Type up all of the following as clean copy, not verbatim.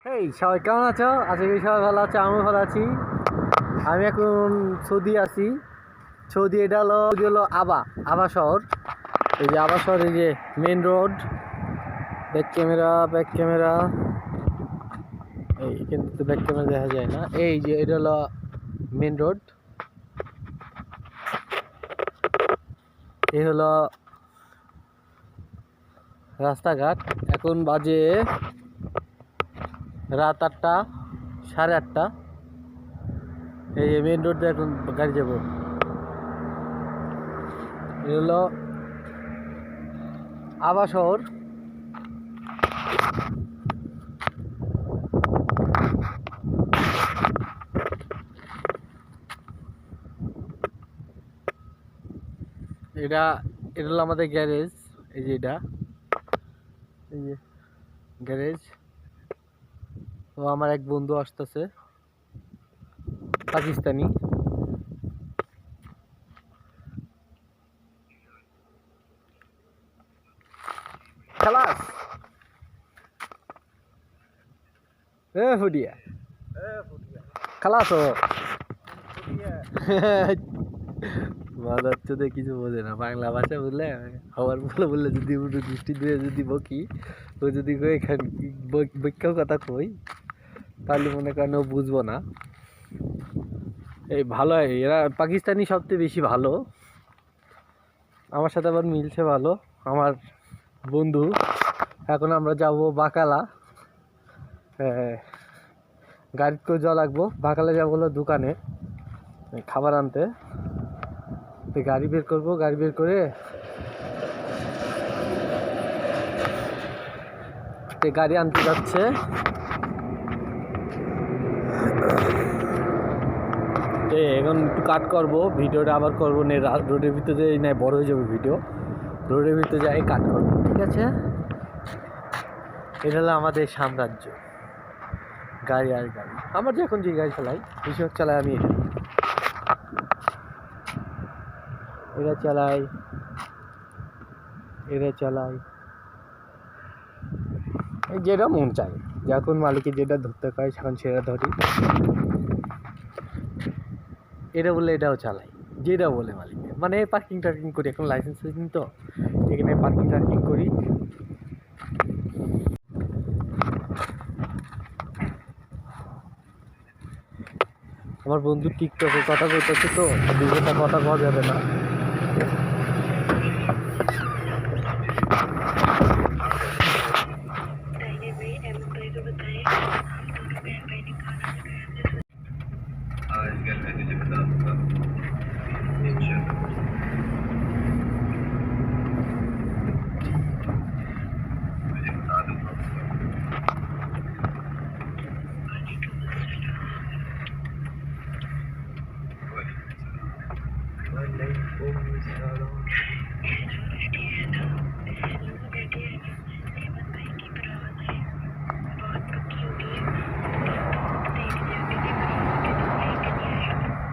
এই সবাই কেমন আছো? আশা করি সবাই ভালো আছে, আমিও ভালো আছি। আমি এখন সৌদি আছি। সৌদি এটা হলো আবা শহর। এই যে আবা শহর, এই যে মেন রোড। ব্যাক ক্যামেরা এই কিন্তু ব্যাক ক্যামেরা দেখা যায় না। এই যে এটা হলো মেন রোড, এই হলো রাস্তাঘাট। এখন বাজে রাত 8টা, 8:30। এই যে মেন রোড দিয়ে এখন গাড়ি যাবো। এই হলো আবা শহর। এটা এটা হলো আমাদের গ্যারেজ। এই যে এই যে গ্যারেজ। ও আমার এক বন্ধু আসতেছে, পাকিস্তানি। খালাস ফুটিয়া খালাস ও মাদার চোদে কিছু বোঝে না বাংলা ভাষা, বুঝলে? আবার বললে যদি দৃষ্টি দিয়ে যদি বকি, ও যদি বৈক্যও কথা কই, তাহলে মনে করেন ও বুঝবো না। এই ভালো, এরা পাকিস্তানি সবচেয়ে বেশি ভালো। আমার সাথে আবার মিলছে ভালো আমার বন্ধু। এখন আমরা যাব বাকালা। গাড়িতে করে যাওয়া লাগবো। বাকালে যাবো হলো দোকানে খাবার আনতে। তো গাড়ি বের করবো, গাড়ি বের করে গাড়ি আনতে যাচ্ছে। এখন একটু কাট করবো, ভিডিওটা আবার করবো না। রোডের ভিতরে না বড় হয়ে যাবে ভিডিও, রোডের ভিতরে যাই কাট করবো, ঠিক আছে? এটা হলো আমাদের সাম্রাজ্য, গাড়ি আর গাড়ি। আমার যে এখন যে গাড়ি চালাই, বেশিরভাগ চালাই আমি এটা চালাই, যেটা মন চায়, যখন মালিকের যেটা ধরতে পারে তখন সেটা ধরি। এটা বললে এটাও চালাই, যেটা বলে মালিক। মানে পার্কিং টার্কিং করি, এখন লাইসেন্স তো এখানে পার্কিং টার্কিং করি। আমার বন্ধু টিকটকে কথা বলতেছে, তো দুজনটা কথা কওয়া যাবে না।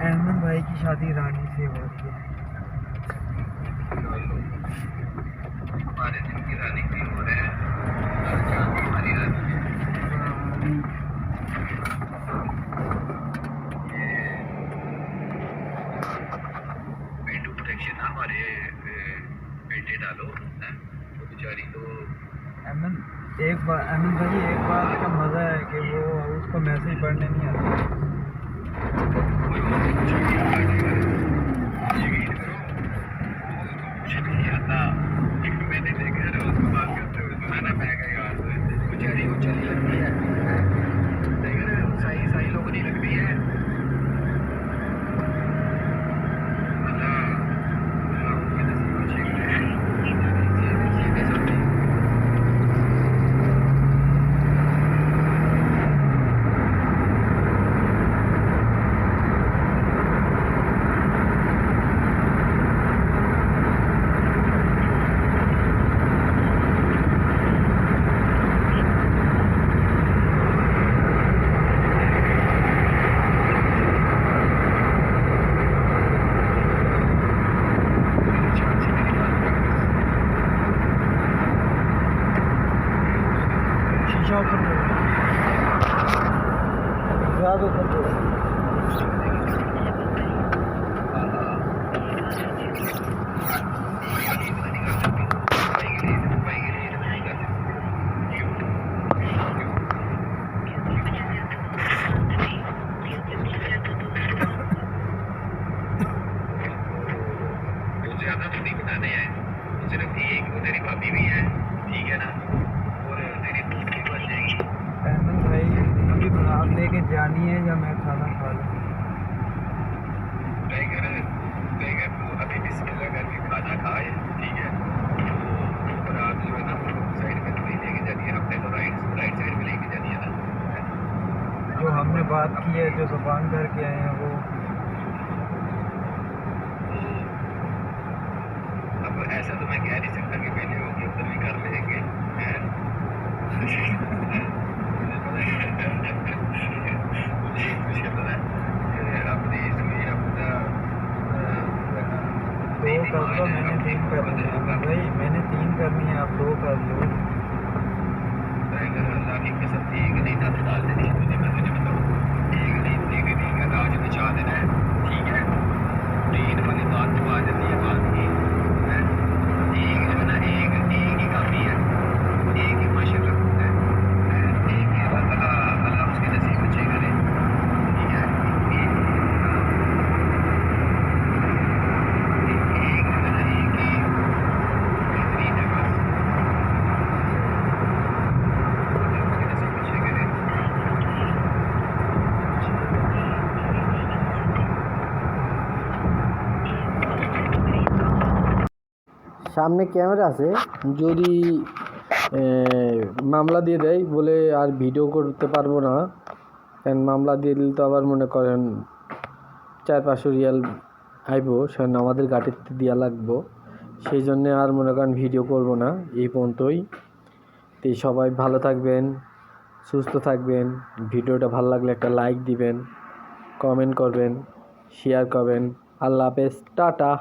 अहमद भाई की शादी रानी से हो रही है। हमारे दिन की रानी की हो रहे हैं, हमारी रानी। पेंट प्रोटेक्शन हमारे पेंटे डालो है तो बेचारी तो अहमद भाई एक बात का मजा है कि वो उसको मैसेज पढ़ने नहीं आता। मैंने देखा है उसको बात करते हुए सुना ना, मैं गया बेचारी वो चली लगती है, सही लोग नहीं लगती है। আগে করবো। ज्यादा तो नहीं बनाने हैं, सिर्फ एक वो तेरी भाभी भी है, ठीक है ना, और तेरी दोस्त भी बन जाएगी। अहमद भाई अभी बारात लेके जानी है या मैं खाना खा लूँ? टाइगर टाइगर तू अभी बिस्मिल्लाह करके खाना खाए, ठीक है। तो बारात जो है ना वो साइड में थोड़ी लेके जानी है, अपने तो राइट राइट साइड में लेके जानी है ना। जो हमने बात की है, जो जुबान करके आए हैं वो अब ऐसा तो मैं कह नहीं सकता कि पहले होगी उधर भी कर लेंगे, हैं? तुझे पता है अपनी इसमें अपना दो कर लो, मैंने 3 करनी है भाई, मैंने 3 करनी है, आप 2 कर लो। अल्लाह की कसम एक नहीं था डाल देनी है तुझे, मैं तुझे बताऊँ एक नहीं का आज बचा देना है, ठीक है। 3 वाली बात तो आ जाती है बात की, है? एक जो है ना एक ही काफ़ी है, एक ही माशाल्लाह है, एक ही अल्लाह उसके नसीब अच्छे करे, ठीक है। एक जो है ना एक ही बेहतरीन है बस, अल्लाह उसके नसीब अच्छे करे। সামনে ক্যামেরা আছে, যদি মামলা দিয়ে দেয় বলে আর ভিডিও করতে পারবো না, কারণ মামলা দিয়ে দিলে তো আবার মনে করেন 400-500 রিয়াল আইব, সেখানে আমাদের গাড়িতে দেওয়া লাগবো, সেই জন্যে আর মনে করেন ভিডিও করব না, এই পর্যন্তই। তো সবাই ভালো থাকবেন, সুস্থ থাকবেন, ভিডিওটা ভালো লাগলে একটা লাইক দিবেন, কমেন্ট করবেন, শেয়ার করবেন। আল্লাহ হাফেজ, টাটা।